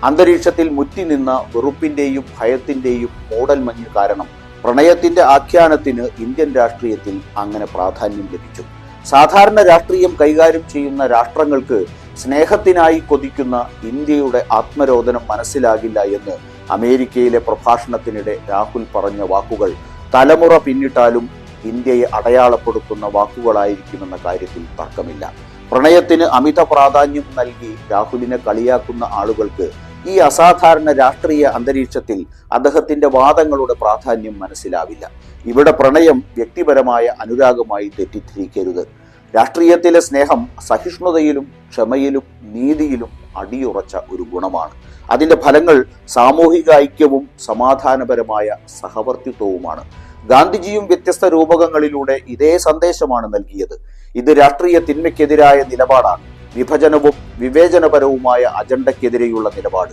അന്തരീക്ഷത്തിൽ മുറ്റിനിന്ന വെറുപ്പിന്റെയും ഭയത്തിന്റെയും മൂടൽമഞ്ഞ് കാരണം പ്രണയത്തിന്റെ ആഖ്യാനത്തിന് ഇന്ത്യൻ രാഷ്ട്രീയത്തിൽ അങ്ങനെ പ്രാധാന്യം ലഭിച്ചു. സാധാരണ രാഷ്ട്രീയം കൈകാര്യം ചെയ്യുന്ന രാഷ്ട്രങ്ങൾക്ക് സ്നേഹത്തിനായി കൊതിക്കുന്ന ഇന്ത്യയുടെ ആത്മരോദനം മനസ്സിലാകില്ല എന്ന് അമേരിക്കയിലെ പ്രഭാഷണത്തിനിടെ രാഹുൽ പറഞ്ഞ വാക്കുകൾ തലമുറ പിന്നിട്ടാലും ഇന്ത്യയെ അടയാളപ്പെടുത്തുന്ന വാക്കുകളായിരിക്കുമെന്ന കാര്യത്തിൽ തർക്കമില്ല. പ്രണയത്തിന് അമിത പ്രാധാന്യം നൽകി രാഹുലിനെ കളിയാക്കുന്ന ആളുകൾക്ക് ഈ അസാധാരണ രാഷ്ട്രീയ അന്തരീക്ഷത്തിൽ അദ്ദേഹത്തിന്റെ വാദങ്ങളുടെ പ്രാധാന്യം മനസ്സിലാവില്ല. ഇവിടെ പ്രണയം വ്യക്തിപരമായ അനുരാഗമായി തെറ്റിദ്ധരിക്കരുത്. രാഷ്ട്രീയത്തിലെ സ്നേഹം സഹിഷ്ണുതയിലും ക്ഷമയിലും നീതിയിലും അടിയുറച്ച ഒരു ഗുണമാണ്. അതിന്റെ ഫലങ്ങൾ സാമൂഹിക ഐക്യവും സമാധാനപരമായ സഹവർത്തിത്വവുമാണ്. ഗാന്ധിജിയും വ്യത്യസ്ത രൂപകങ്ങളിലൂടെ ഇതേ സന്ദേശമാണ് നൽകിയത്. ഇത് രാഷ്ട്രീയ തിന്മയ്ക്കെതിരായ നിലപാടാണ്. വിഭജനവും വിവേചനപരവുമായ അജണ്ടയ്ക്കെതിരെയുള്ള നിലപാട്.